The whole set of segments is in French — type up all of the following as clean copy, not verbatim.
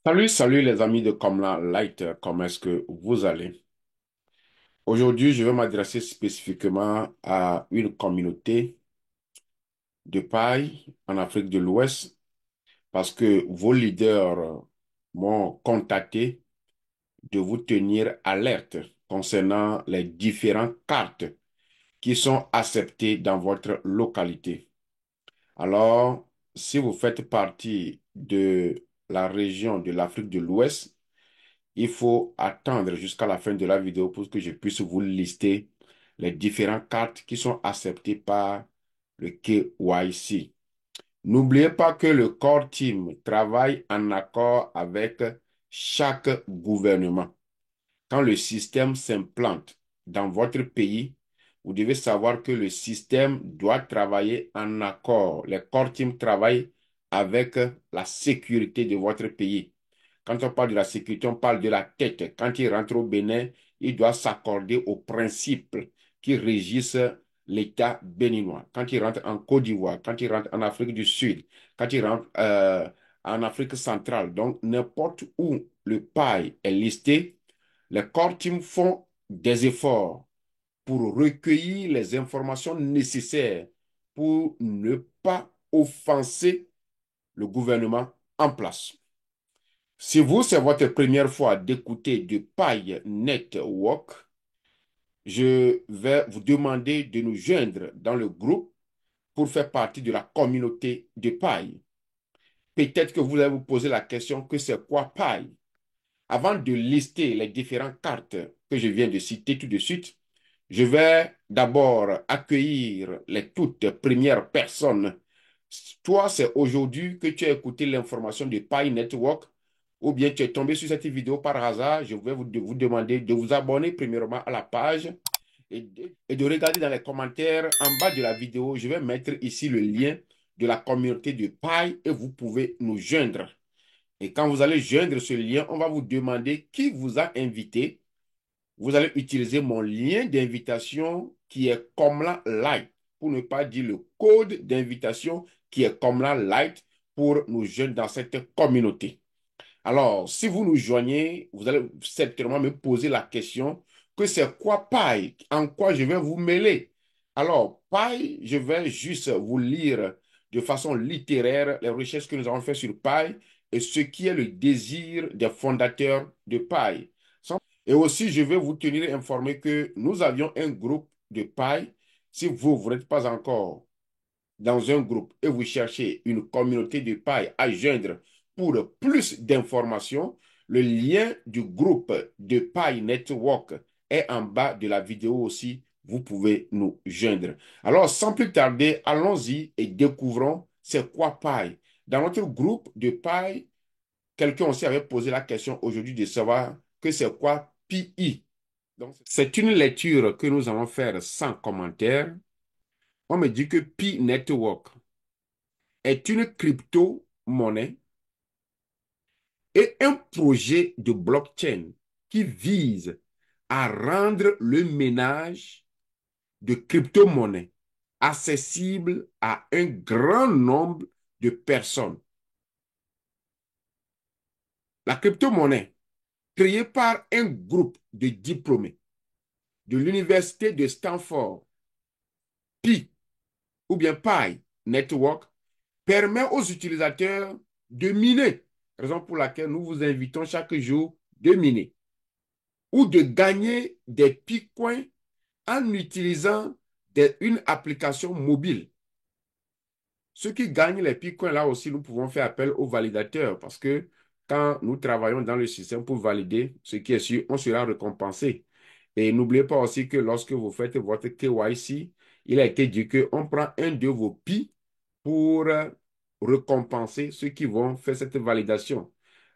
Salut les amis de Comla Light, comment est-ce que vous allez? Aujourd'hui, je vais m'adresser spécifiquement à une communauté de paille en Afrique de l'Ouest parce que vos leaders m'ont contacté de vous tenir alerte concernant les différentes cartes qui sont acceptées dans votre localité. Alors, si vous faites partie de la région de l'Afrique de l'Ouest, il faut attendre jusqu'à la fin de la vidéo pour que je puisse vous lister les différentes cartes qui sont acceptées par le KYC. N'oubliez pas que le Core Team travaille en accord avec chaque gouvernement. Quand le système s'implante dans votre pays, vous devez savoir que le système doit travailler en accord. Les Core Team travaillent avec la sécurité de votre pays. Quand on parle de la sécurité, on parle de la tête. Quand il rentre au Bénin, il doit s'accorder aux principes qui régissent l'État béninois. Quand il rentre en Côte d'Ivoire, quand il rentre en Afrique du Sud, quand il rentre en Afrique centrale, donc n'importe où le paille est listé, les core teams font des efforts pour recueillir les informations nécessaires pour ne pas offenser le gouvernement en place. Si vous, c'est votre première fois d'écouter de Paille Network, je vais vous demander de nous joindre dans le groupe pour faire partie de la communauté de Paille. Peut-être que vous allez vous poser la question que c'est quoi Paille? Avant de lister les différentes cartes que je viens de citer tout de suite, je vais d'abord accueillir les toutes premières personnes. Toi, c'est aujourd'hui que tu as écouté l'information de Pi Network ou bien tu es tombé sur cette vidéo par hasard. Je vais vous demander de vous abonner premièrement à la page et de regarder dans les commentaires en bas de la vidéo. Je vais mettre ici le lien de la communauté de Pi et vous pouvez nous joindre. Et quand vous allez joindre ce lien, on va vous demander qui vous a invité. Vous allez utiliser mon lien d'invitation qui est Comla Light, pour ne pas dire le code d'invitation qui est Comla Light pour nous joindre dans cette communauté. Alors, si vous nous joignez, vous allez certainement me poser la question que c'est quoi paille? En quoi je vais vous mêler? Alors, paille, je vais juste vous lire de façon littéraire les recherches que nous avons faites sur paille et ce qui est le désir des fondateurs de paille. Et aussi, je vais vous tenir informé que nous avions un groupe de paille. Si vous n'êtes pas encore dans un groupe et vous cherchez une communauté de paille à joindre pour plus d'informations, le lien du groupe de paille network est en bas de la vidéo aussi. Vous pouvez nous joindre. Alors, sans plus tarder, allons-y et découvrons c'est quoi paille. Dans notre groupe de paille, quelqu'un aussi avait posé la question aujourd'hui de savoir que c'est quoi PI. Donc, c'est une lecture que nous allons faire sans commentaire. On me dit que Pi Network est une crypto-monnaie et un projet de blockchain qui vise à rendre le ménage de crypto-monnaies accessible à un grand nombre de personnes. La crypto-monnaie, créée par un groupe de diplômés de l'université de Stanford, Pi ou bien Pi Network, permet aux utilisateurs de miner, raison pour laquelle nous vous invitons chaque jour de miner, ou de gagner des bitcoins en utilisant une application mobile. Ceux qui gagnent les bitcoins, là aussi, nous pouvons faire appel aux validateurs parce que quand nous travaillons dans le système pour valider, ce qui est sûr, on sera récompensé. Et n'oubliez pas aussi que lorsque vous faites votre KYC, il a été dit qu'on prend un de vos pi pour récompenser ceux qui vont faire cette validation.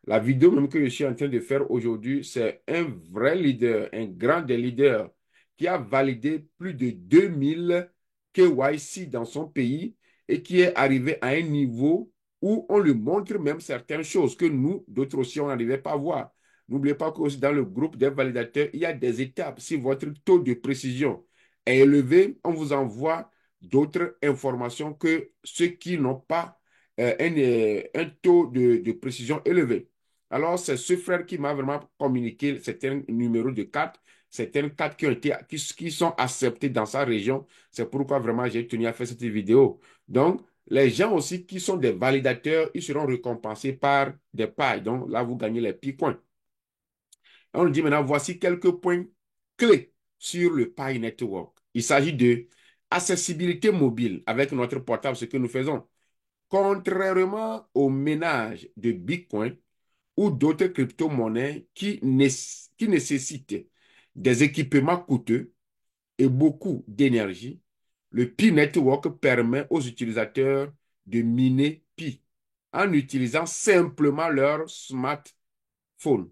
La vidéo même que je suis en train de faire aujourd'hui, c'est un vrai leader, un grand des leaders qui a validé plus de 2000 KYC dans son pays et qui est arrivé à un niveau où on lui montre même certaines choses que nous, d'autres aussi, on n'arrivait pas à voir. N'oubliez pas que dans le groupe des validateurs, il y a des étapes. Si votre taux de précision est élevé, on vous envoie d'autres informations que ceux qui n'ont pas un taux de précision élevé. Alors, c'est ce frère qui m'a vraiment communiqué certains numéros de cartes, certaines cartes qui sont acceptées dans sa région. C'est pourquoi vraiment j'ai tenu à faire cette vidéo. Donc, les gens aussi qui sont des validateurs, ils seront récompensés par des pailles. Donc, là, vous gagnez les Pi-coins. On nous dit maintenant, voici quelques points clés sur le Pi Network. Il s'agit de accessibilité mobile avec notre portable, ce que nous faisons. Contrairement au ménage de Bitcoin ou d'autres crypto-monnaies qui nécessitent des équipements coûteux et beaucoup d'énergie, le Pi Network permet aux utilisateurs de miner Pi en utilisant simplement leur smartphone.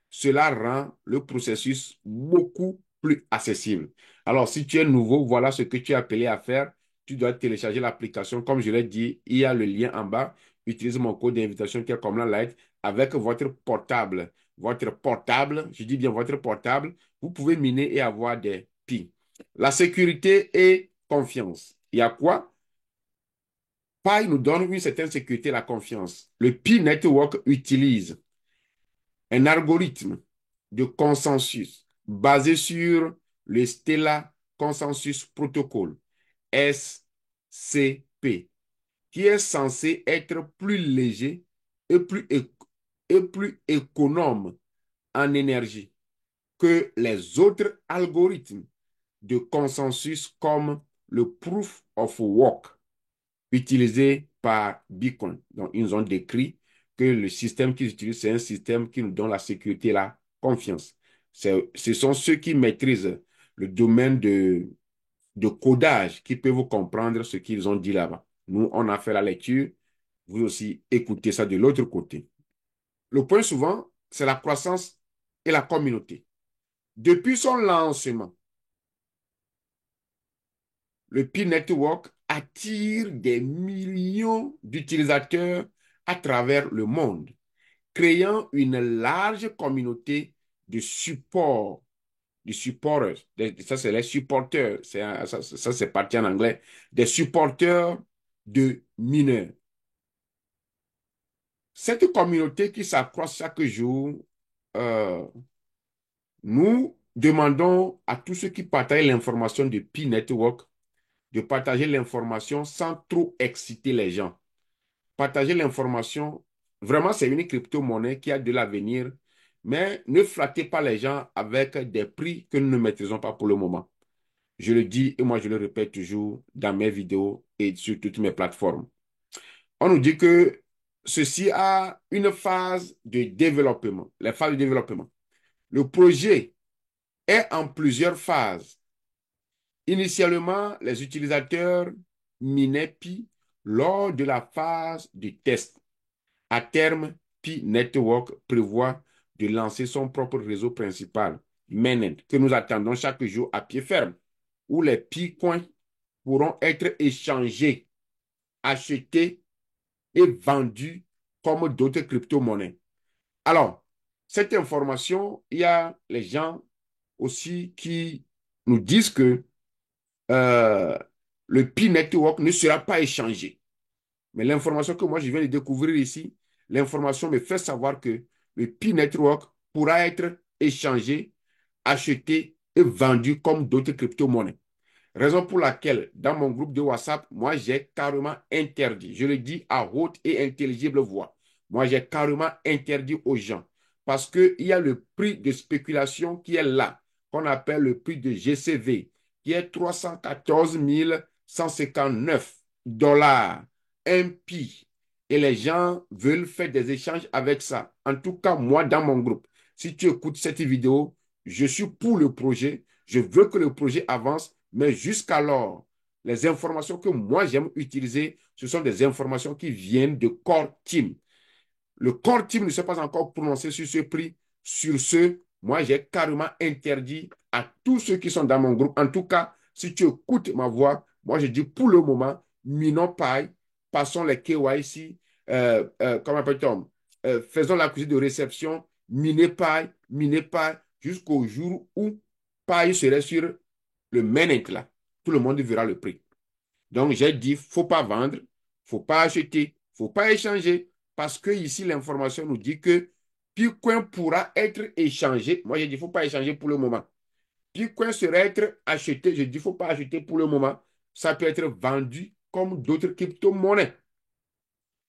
Cela rend le processus beaucoup plus accessible. Alors, si tu es nouveau, voilà ce que tu es appelé à faire. Tu dois télécharger l'application. Comme je l'ai dit, il y a le lien en bas. Utilise mon code d'invitation qui est comme la light avec votre portable. Votre portable, je dis bien votre portable, vous pouvez miner et avoir des pi. La sécurité et confiance. Il y a quoi? Pi nous donne une certaine sécurité et la confiance. Le Pi Network utilise un algorithme de consensus basé sur le Stellar Consensus Protocol, SCP, qui est censé être plus léger et plus économe en énergie que les autres algorithmes de consensus comme le Proof of Work utilisé par Bitcoin. Donc, ils ont décrit que le système qu'ils utilisent, c'est un système qui nous donne la sécurité et la confiance. Ce sont ceux qui maîtrisent le domaine de codage qui peuvent comprendre ce qu'ils ont dit là-bas. Nous, on a fait la lecture. Vous aussi, écoutez ça de l'autre côté. Le point souvent, c'est la croissance et la communauté. Depuis son lancement, le Pi Network attire des millions d'utilisateurs à travers le monde, créant une large communauté de support, de supporters. Ça, c'est les supporters. Ça c'est parti en anglais. Des supporters de mineurs. Cette communauté qui s'accroît chaque jour, euh, nous demandons à tous ceux qui partagent l'information de Pi Network de partager l'information sans trop exciter les gens. Partager l'information, vraiment, c'est une crypto-monnaie qui a de l'avenir, mais ne flattez pas les gens avec des prix que nous ne maîtrisons pas pour le moment. Je le dis et moi je le répète toujours dans mes vidéos et sur toutes mes plateformes. On nous dit que ceci a une phase de développement, les phases de développement. Le projet est en plusieurs phases. Initialement, les utilisateurs minaient Pi lors de la phase de test. À terme, Pi Network prévoit de lancer son propre réseau principal, Mainnet, que nous attendons chaque jour à pied ferme, où les Pi-coins pourront être échangés, achetés et vendus comme d'autres crypto-monnaies. Alors, cette information, il y a les gens aussi qui nous disent que euh, le Pi Network ne sera pas échangé. Mais l'information que moi je viens de découvrir ici, l'information me fait savoir que le Pi Network pourra être échangé, acheté et vendu comme d'autres crypto-monnaies. Raison pour laquelle, dans mon groupe de WhatsApp, moi, j'ai carrément interdit, je le dis à haute et intelligible voix, moi, j'ai carrément interdit aux gens parce qu'il y a le prix de spéculation qui est là, qu'on appelle le prix de GCV, qui est 314 159 dollars, un pi. Et les gens veulent faire des échanges avec ça. En tout cas, moi, dans mon groupe, si tu écoutes cette vidéo, je suis pour le projet. Je veux que le projet avance, mais jusqu'alors, les informations que moi j'aime utiliser, ce sont des informations qui viennent de Core Team. Le Core Team ne s'est pas encore prononcé sur ce prix. Sur ce, moi j'ai carrément interdit à tous ceux qui sont dans mon groupe. En tout cas, si tu écoutes ma voix, moi je dis pour le moment, minons paille, passons les KYC, comment appelle-t-on, faisons l'accusé de réception, minez paille, jusqu'au jour où paille serait sur le mainnet là. Tout le monde verra le prix. Donc, j'ai dit, faut pas vendre, faut pas acheter, faut pas échanger, parce que ici, l'information nous dit que Bitcoin pourra être échangé. Moi, j'ai dit, il ne faut pas échanger pour le moment. Bitcoin serait être acheté. Je dis, il ne faut pas acheter pour le moment. Ça peut être vendu comme d'autres crypto-monnaies.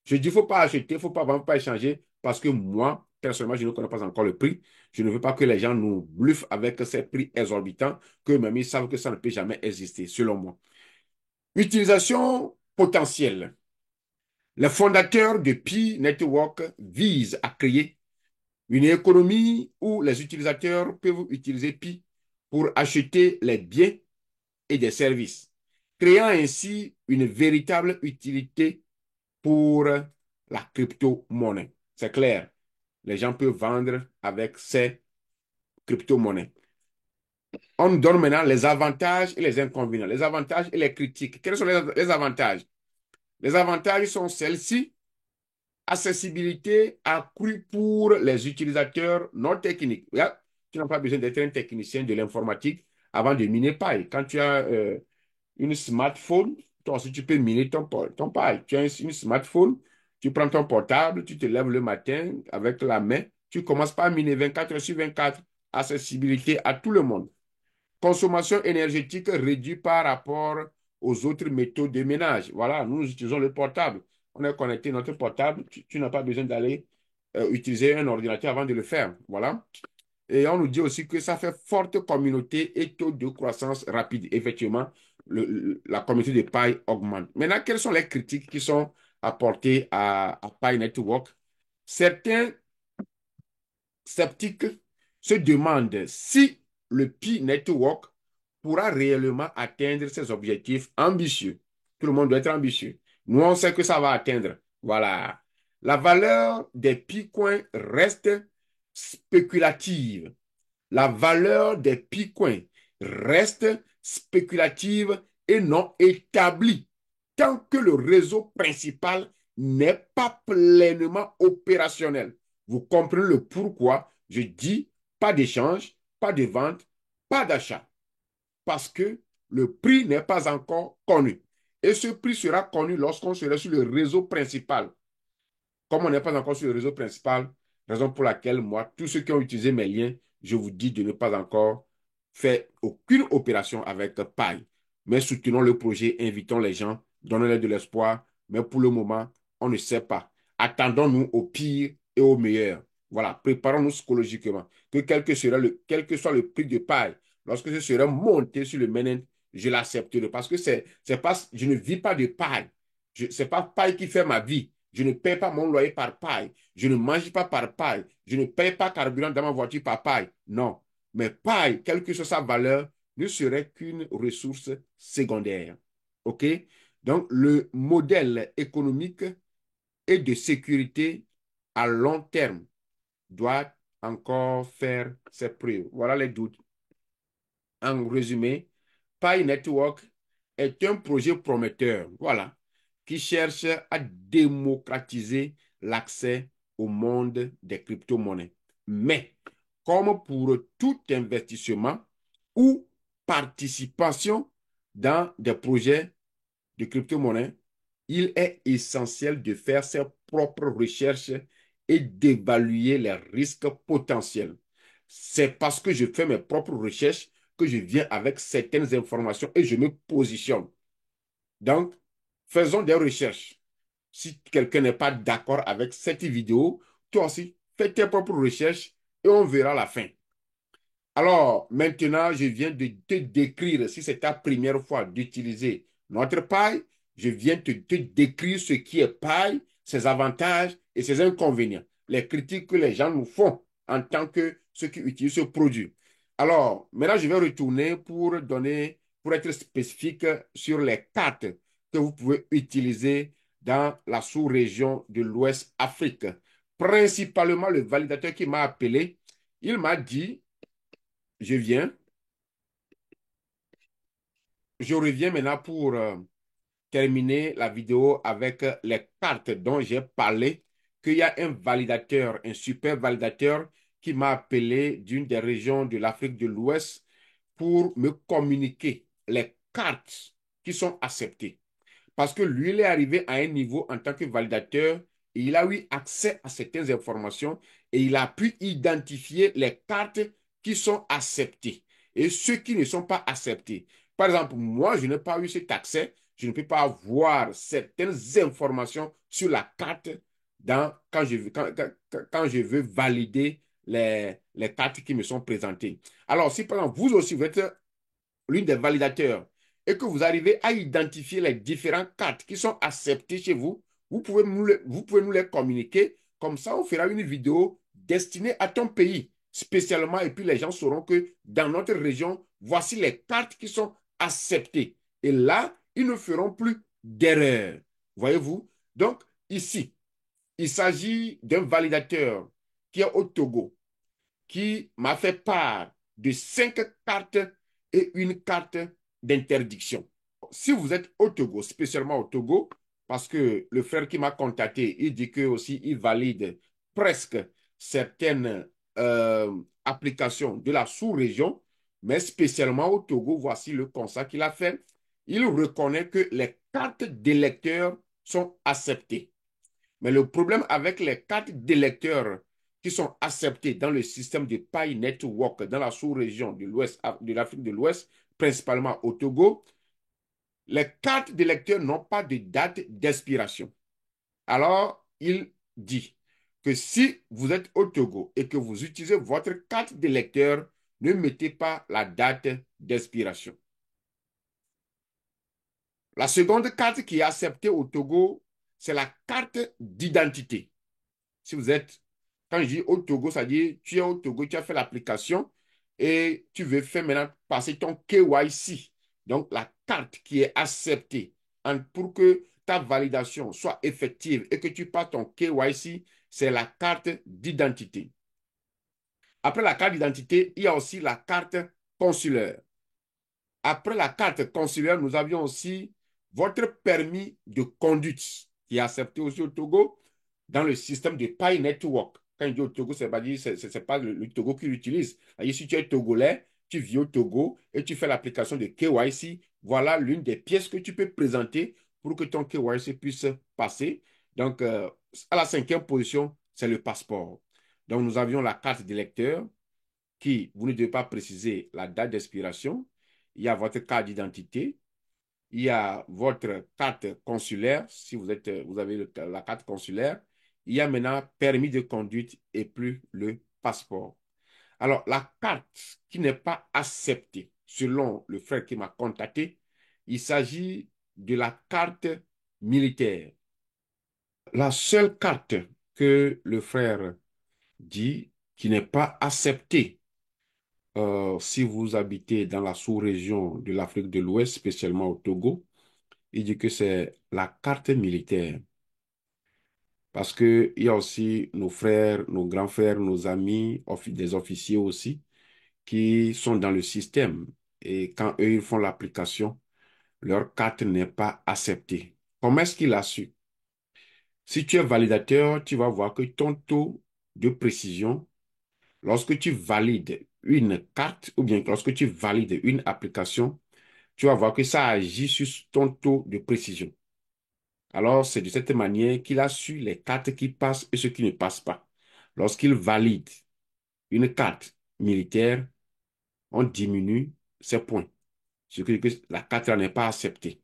Je dis, il ne faut pas acheter, il ne faut pas vendre, pas échanger, parce que moi, personnellement, je ne connais pas encore le prix. Je ne veux pas que les gens nous bluffent avec ces prix exorbitants, que même ils savent que ça ne peut jamais exister, selon moi. Utilisation potentielle. Les fondateurs de Pi Network visent à créer une économie où les utilisateurs peuvent utiliser Pi pour acheter les biens et des services, créant ainsi une véritable utilité pour la crypto-monnaie. C'est clair. Les gens peuvent vendre avec ces crypto-monnaies. On nous donne maintenant les avantages et les inconvénients, les avantages et les critiques. Quels sont les avantages? Les avantages sont celles-ci. Accessibilité accrue pour les utilisateurs non techniques. Là, tu n'as pas besoin d'être un technicien de l'informatique avant de miner Pi. Quand tu as une smartphone, toi aussi tu peux miner ton Pi. Tu as une smartphone, tu prends ton portable, tu te lèves le matin avec la main, tu commences par miner 24 heures sur 24. Accessibilité à tout le monde. Consommation énergétique réduite par rapport aux autres méthodes de ménage. Voilà, nous utilisons le portable. On a connecté notre portable. Tu n'as pas besoin d'aller utiliser un ordinateur avant de le faire. Voilà. Et on nous dit aussi que ça fait forte communauté et taux de croissance rapide. Effectivement, la communauté de Pi augmente. Maintenant, quelles sont les critiques qui sont apportées à Pi Network? Certains sceptiques se demandent si le Pi Network pourra réellement atteindre ses objectifs ambitieux. Tout le monde doit être ambitieux. Nous, on sait que ça va atteindre. Voilà. La valeur des Bitcoins reste spéculative. La valeur des Bitcoins reste spéculative et non établie tant que le réseau principal n'est pas pleinement opérationnel. Vous comprenez le pourquoi je dis pas d'échange, pas de vente, pas d'achat. Parce que le prix n'est pas encore connu. Et ce prix sera connu lorsqu'on sera sur le réseau principal. Comme on n'est pas encore sur le réseau principal, raison pour laquelle moi, tous ceux qui ont utilisé mes liens, je vous dis de ne pas encore faire aucune opération avec Pi. Mais soutenons le projet, invitons les gens, donnons-leur de l'espoir. Mais pour le moment, on ne sait pas. Attendons-nous au pire et au meilleur. Voilà, préparons-nous psychologiquement. Que quel que soit le prix de Pi, lorsque je serai monté sur le mainnet, je l'accepterai. Parce que je ne vis pas de Pi. Ce n'est pas Pi qui fait ma vie. Je ne paie pas mon loyer par paille. Je ne mange pas par paille. Je ne paie pas carburant dans ma voiture par paille. Non. Mais paille, quelle que soit sa valeur, ne serait qu'une ressource secondaire. OK? Donc, le modèle économique et de sécurité à long terme doit encore faire ses preuves. Voilà les doutes. En résumé, Pi Network est un projet prometteur, voilà, qui cherche à démocratiser l'accès au monde des crypto-monnaies. Mais, comme pour tout investissement ou participation dans des projets de crypto-monnaie, il est essentiel de faire ses propres recherches et d'évaluer les risques potentiels. C'est parce que je fais mes propres recherches que je viens avec certaines informations et je me positionne. Donc, faisons des recherches. Si quelqu'un n'est pas d'accord avec cette vidéo, toi aussi, fais tes propres recherches et on verra la fin. Alors, maintenant, je viens de te décrire, si c'est ta première fois d'utiliser notre paille, je viens de te décrire ce qui est paille, ses avantages et ses inconvénients, les critiques que les gens nous font en tant que ceux qui utilisent ce produit. Alors, maintenant, je vais retourner pour être spécifique sur les cartes que vous pouvez utiliser dans la sous-région de l'Ouest Afrique. Principalement, le validateur qui m'a appelé, il m'a dit je viens. Je reviens maintenant pour terminer la vidéo avec les cartes dont j'ai parlé, qu'il y a un validateur, un super validateur qui m'a appelé d'une des régions de l'Afrique de l'Ouest pour me communiquer les cartes qui sont acceptées. Parce que lui, il est arrivé à un niveau en tant que validateur et il a eu accès à certaines informations et il a pu identifier les cartes qui sont acceptées et ceux qui ne sont pas acceptés. Par exemple, moi, je n'ai pas eu cet accès, je ne peux pas voir certaines informations sur la carte quand je veux valider les cartes qui me sont présentées. Alors, si par exemple, vous aussi, vous êtes l'une des validateurs et que vous arrivez à identifier les différentes cartes qui sont acceptées chez vous, vous pouvez nous les communiquer. Comme ça, on fera une vidéo destinée à ton pays spécialement et puis les gens sauront que dans notre région, voici les cartes qui sont acceptées. Et là, ils ne feront plus d'erreur. Voyez-vous? Donc, ici, il s'agit d'un validateur qui est au Togo, qui m'a fait part de 5 cartes et une carte d'interdiction. Si vous êtes au Togo, spécialement au Togo, parce que le frère qui m'a contacté, il dit que aussi il valide presque certaines applications de la sous-région, mais spécialement au Togo, voici le constat qu'il a fait. Il reconnaît que les cartes d'électeurs sont acceptées. Mais le problème avec les cartes d'électeurs qui sont acceptées dans le système de Pi Network dans la sous-région de l'Ouest, de l'Afrique de l'Ouest, principalement au Togo, les cartes d'électeurs n'ont pas de date d'expiration. Alors, il dit que si vous êtes au Togo et que vous utilisez votre carte d'électeur, ne mettez pas la date d'expiration. La seconde carte qui est acceptée au Togo, c'est la carte d'identité. Si vous êtes, quand je dis au Togo, ça dit tu es au Togo, tu as fait l'application et tu veux faire maintenant passer ton KYC. Donc, la carte qui est acceptée pour que ta validation soit effective et que tu passes ton KYC, c'est la carte d'identité. Après la carte d'identité, il y a aussi la carte consulaire. Après la carte consulaire, nous avions aussi votre permis de conduite qui est accepté aussi au Togo dans le système de Pi Network. Quand je dis au Togo, c'est pas le Togo qui l'utilise. Si tu es togolais, tu vis au Togo et tu fais l'application de KYC, voilà l'une des pièces que tu peux présenter pour que ton KYC puisse passer. Donc, à la cinquième position, c'est le passeport. Donc, nous avions la carte d'électeur qui, vous ne devez pas préciser la date d'expiration. Il y a votre carte d'identité. Il y a votre carte consulaire, si vous avez la carte consulaire. Il y a maintenant permis de conduite et plus le passeport. Alors, la carte qui n'est pas acceptée, selon le frère qui m'a contacté, il s'agit de la carte militaire. La seule carte que le frère dit qui n'est pas acceptée si vous habitez dans la sous-région de l'Afrique de l'Ouest, spécialement au Togo, il dit que c'est la carte militaire. Parce qu'il y a aussi nos frères, nos grands frères, nos amis, des officiers aussi, qui sont dans le système. Et quand eux, ils font l'application, leur carte n'est pas acceptée. Comment est-ce qu'il a su? Si tu es validateur, tu vas voir que ton taux de précision, lorsque tu valides une carte ou bien lorsque tu valides une application, tu vas voir que ça agit sur ton taux de précision. Alors, c'est de cette manière qu'il a su les cartes qui passent et ceux qui ne passent pas. Lorsqu'il valide une carte militaire, on diminue ses points. Ce qui veut dire que la carte n'est pas acceptée.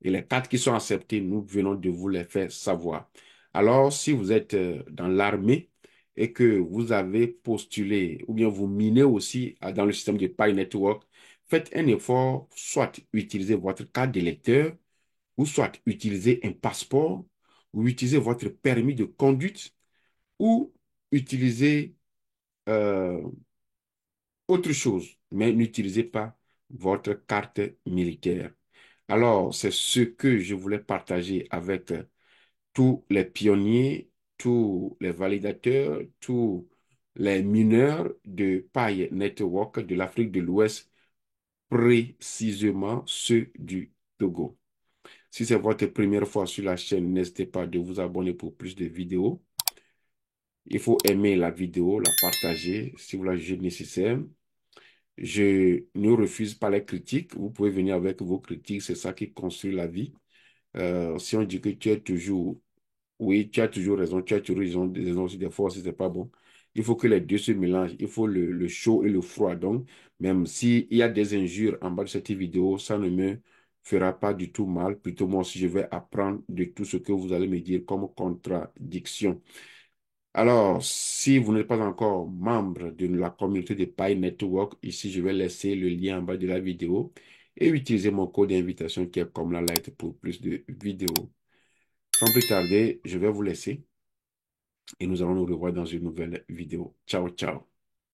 Et les cartes qui sont acceptées, nous venons de vous les faire savoir. Alors, si vous êtes dans l'armée et que vous avez postulé ou bien vous minez aussi dans le système de Pi Network, faites un effort, soit utiliser votre carte d'électeur ou soit utiliser un passeport, ou utiliser votre permis de conduite, ou utiliser euh, autre chose, mais n'utilisez pas votre carte militaire. Alors, c'est ce que je voulais partager avec tous les pionniers, tous les validateurs, tous les mineurs de paille network de l'Afrique de l'Ouest, précisément ceux du Togo. Si c'est votre première fois sur la chaîne, n'hésitez pas de vous abonner pour plus de vidéos. Il faut aimer la vidéo, la partager si vous la jugez nécessaire. Je ne refuse pas les critiques. Vous pouvez venir avec vos critiques, c'est ça qui construit la vie. Si on dit que tu es toujours Oui, tu as toujours raison, tu as toujours raison aussi, des fois aussi, c'est pas bon. Il faut que les deux se mélangent, il faut le chaud et le froid. Donc, même s'il y a des injures en bas de cette vidéo, ça ne me fera pas du tout mal. Plutôt, moi aussi, je vais apprendre de tout ce que vous allez me dire comme contradiction. Alors, si vous n'êtes pas encore membre de la communauté de Pi Network, ici, je vais laisser le lien en bas de la vidéo et utiliser mon code d'invitation qui est comme la light pour plus de vidéos. Sans plus tarder, je vais vous laisser et nous allons nous revoir dans une nouvelle vidéo. Ciao, ciao.